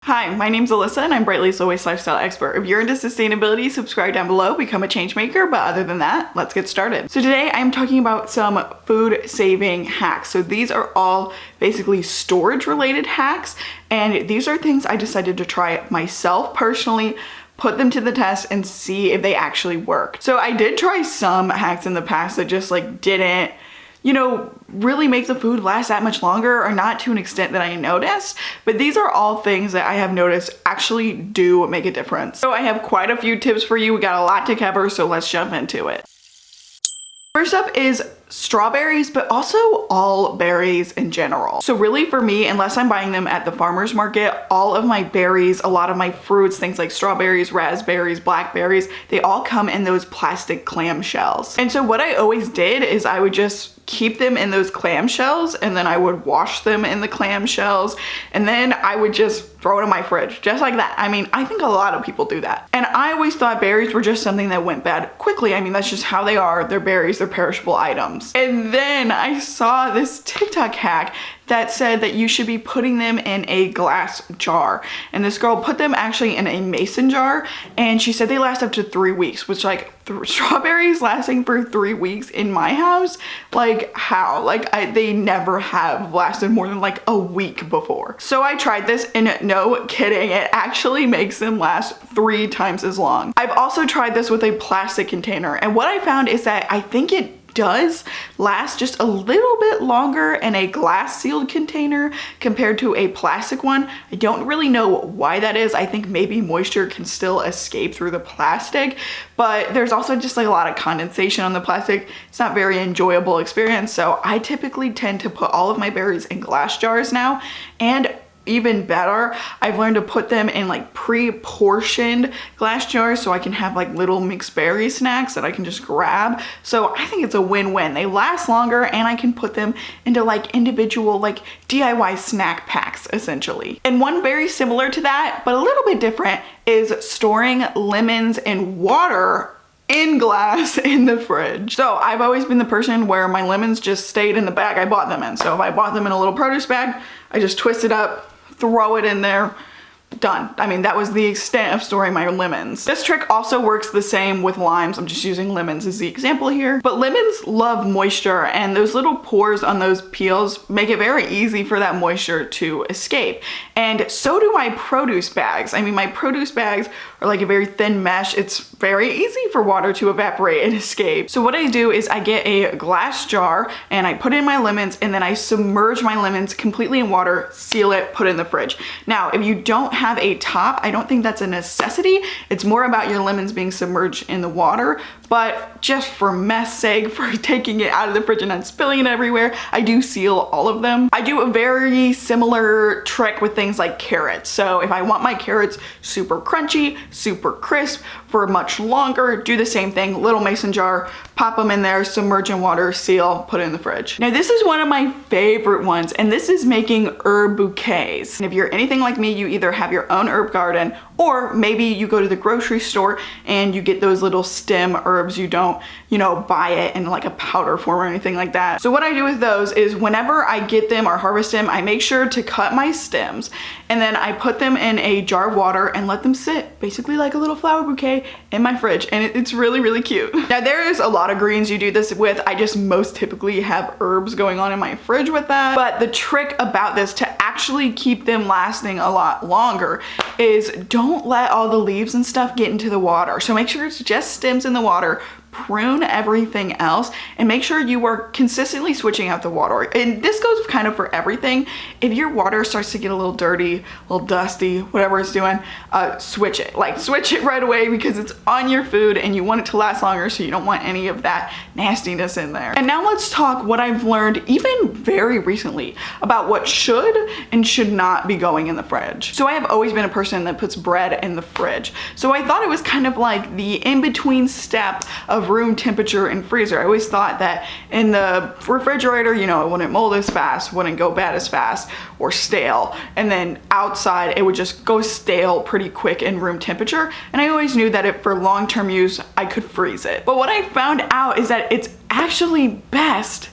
Hi, my name's Alyssa and I'm Brightly's Always Lifestyle Expert. If you're into sustainability, subscribe down below, become a change maker, but other than that, let's get started. So today I'm talking about some food saving hacks. So these are all basically storage related hacks, and these are things I decided to try myself personally, put them to the test and see if they actually work. So I did try some hacks in the past that just didn't really make the food last that much longer, or not to an extent that I noticed, but these are all things that I have noticed actually do make a difference. So I have quite a few tips for you. We got a lot to cover, so let's jump into it. First up is strawberries, but also all berries in general. So really for me, unless I'm buying them at the farmer's market, all of my berries, a lot of my fruits, things like strawberries, raspberries, blackberries, they all come in those plastic clamshells. And so what I always did is I would just keep them in those clamshells, and then I would wash them in the clamshells, and then I would just throw it in my fridge, just like that. I mean, I think a lot of people do that. And I always thought berries were just something that went bad quickly. I mean, that's just how they are. They're berries, they're perishable items. And then I saw this TikTok hack that said that you should be putting them in a glass jar. And this girl put them actually in a mason jar, and she said they last up to 3 weeks, which strawberries lasting for 3 weeks in my house, how? They never have lasted more than a week before. So I tried this, and no kidding, it actually makes them last 3 times as long. I've also tried this with a plastic container, and what I found is that I think it does last just a little bit longer in a glass sealed container compared to a plastic one. I don't really know why that is. I think maybe moisture can still escape through the plastic, but there's also just a lot of condensation on the plastic. It's not very enjoyable experience. So I typically tend to put all of my berries in glass jars now, and even better, I've learned to put them in pre-portioned glass jars so I can have little mixed berry snacks that I can just grab. So I think it's a win-win. They last longer, and I can put them into individual DIY snack packs essentially. And one very similar to that, but a little bit different, is storing lemons and water in glass in the fridge. So I've always been the person where my lemons just stayed in the bag I bought them in. So if I bought them in a little produce bag, I just twist it up, throw it in there, done. I mean, that was the extent of storing my lemons. This trick also works the same with limes. I'm just using lemons as the example here. But lemons love moisture, and those little pores on those peels make it very easy for that moisture to escape. And so do my produce bags. I mean, my produce bags are a very thin mesh. It's very easy for water to evaporate and escape. So what I do is I get a glass jar and I put in my lemons, and then I submerge my lemons completely in water, seal it, put it in the fridge. Now, if you don't have a top, I don't think that's a necessity. It's more about your lemons being submerged in the water, but just for mess sake, for taking it out of the fridge and not spilling it everywhere, I do seal all of them. I do a very similar trick with things like carrots. So if I want my carrots super crunchy, super crisp for much longer, do the same thing, little mason jar, pop them in there, submerge in water, seal, put it in the fridge. Now this is one of my favorite ones, and this is making herb bouquets. And if you're anything like me, you either have your own herb garden, or maybe you go to the grocery store and you get those little stem herbs. You don't, buy it in a powder form or anything like that. So what I do with those is whenever I get them or harvest them, I make sure to cut my stems, and then I put them in a jar of water and let them sit basically like a little flower bouquet in my fridge, and it's really, really cute. Now there is a lot of greens you do this with. I just most typically have herbs going on in my fridge with that. But the trick about this to actually keep them lasting a lot longer is don't let all the leaves and stuff get into the water. So make sure it's just stems in the water. Prune everything else, and make sure you are consistently switching out the water. And this goes kind of for everything. If your water starts to get a little dirty, a little dusty, whatever it's doing, switch it. Switch it right away, because it's on your food and you want it to last longer, so you don't want any of that nastiness in there. And now let's talk what I've learned even very recently about what should and should not be going in the fridge. So I have always been a person that puts bread in the fridge. So I thought it was kind of the in-between step of room temperature and freezer. I always thought that in the refrigerator, it wouldn't mold as fast, wouldn't go bad as fast or stale. And then outside, it would just go stale pretty quick in room temperature. And I always knew that for long-term use, I could freeze it. But what I found out is that it's actually best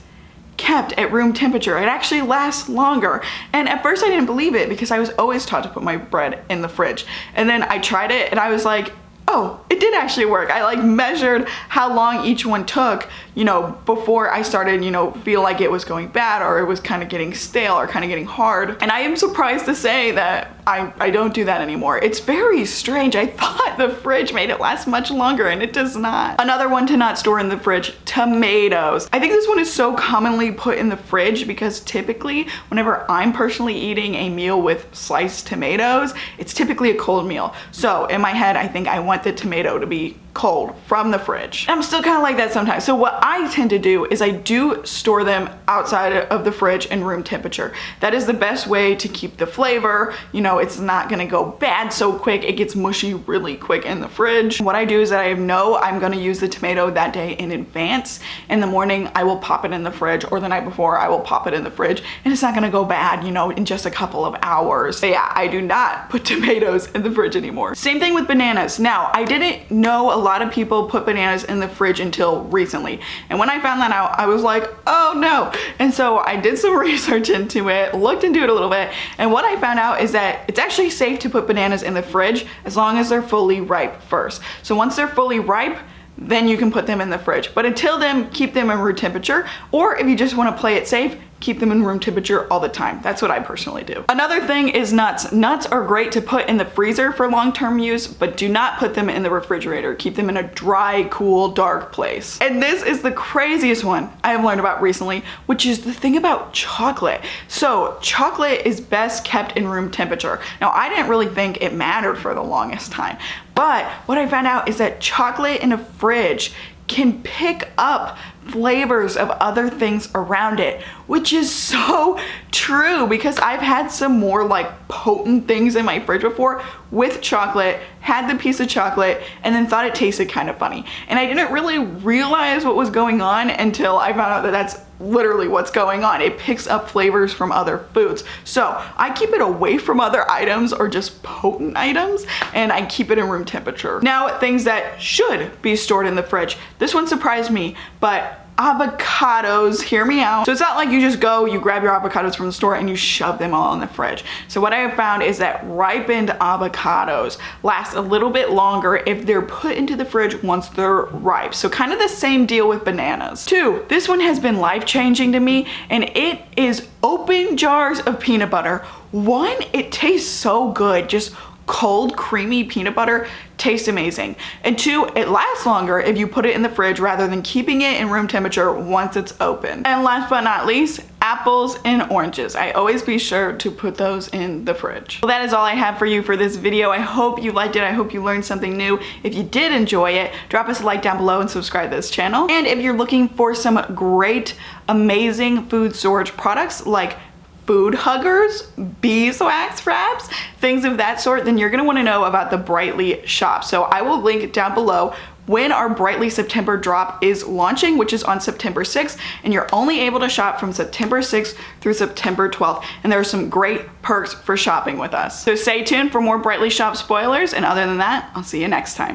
kept at room temperature. It actually lasts longer. And at first I didn't believe it because I was always taught to put my bread in the fridge. And then I tried it and I was like, oh, it did actually work. I like measured how long each one took, you know, before I started, you know, feel like it was going bad or it was kind of getting stale or kind of getting hard. And I am surprised to say that I don't do that anymore. It's very strange. I thought the fridge made it last much longer and it does not. Another one to not store in the fridge, tomatoes. I think this one is so commonly put in the fridge because typically whenever I'm personally eating a meal with sliced tomatoes, it's typically a cold meal. So in my head, I think I want the tomato to be cold from the fridge. I'm still kind of like that sometimes. So what I tend to do is I do store them outside of the fridge in room temperature. That is the best way to keep the flavor. You know, it's not gonna go bad so quick. It gets mushy really quick in the fridge. What I do is that I know I'm gonna use the tomato that day in advance. In the morning, I will pop it in the fridge, or the night before, I will pop it in the fridge, and it's not gonna go bad, you know, in just a couple of hours. But yeah, I do not put tomatoes in the fridge anymore. Same thing with bananas. Now, I didn't know a lot of people put bananas in the fridge until recently. And when I found that out, I was like, oh no. And so I did some research into it, looked into it a little bit, and what I found out is that it's actually safe to put bananas in the fridge as long as they're fully ripe first. So once they're fully ripe, then you can put them in the fridge. But until then, keep them in room temperature, or if you just want to play it safe, keep them in room temperature all the time. That's what I personally do. Another thing is nuts. Nuts are great to put in the freezer for long-term use, but do not put them in the refrigerator. Keep them in a dry, cool, dark place. And this is the craziest one I have learned about recently, which is the thing about chocolate. So chocolate is best kept in room temperature. Now, I didn't really think it mattered for the longest time, but what I found out is that chocolate in a fridge can pick up flavors of other things around it, which is so true because I've had some more like potent things in my fridge before with chocolate, had the piece of chocolate, and then thought it tasted kind of funny. And I didn't really realize what was going on until I found out that that's literally what's going on. It picks up flavors from other foods. So I keep it away from other items or just potent items, and I keep it in room temperature. Now, things that should be stored in the fridge. This one surprised me, but avocados, hear me out. So it's not like you just go, you grab your avocados from the store and you shove them all in the fridge. So what I have found is that ripened avocados last a little bit longer if they're put into the fridge once they're ripe. So kind of the same deal with bananas. 2, this one has been life-changing to me, and it is open jars of peanut butter. 1, it tastes so good. Just cold, creamy peanut butter tastes amazing. And 2, it lasts longer if you put it in the fridge rather than keeping it in room temperature once it's open. And last but not least, apples and oranges. I always be sure to put those in the fridge. Well, that is all I have for you for this video. I hope you liked it. I hope you learned something new. If you did enjoy it, drop us a like down below and subscribe to this channel. And if you're looking for some great, amazing food storage products like food huggers, beeswax wraps, things of that sort, then you're gonna wanna know about the Brightly shop. So I will link down below when our Brightly September drop is launching, which is on September 6th, and you're only able to shop from September 6th through September 12th. And there are some great perks for shopping with us. So stay tuned for more Brightly shop spoilers, and other than that, I'll see you next time.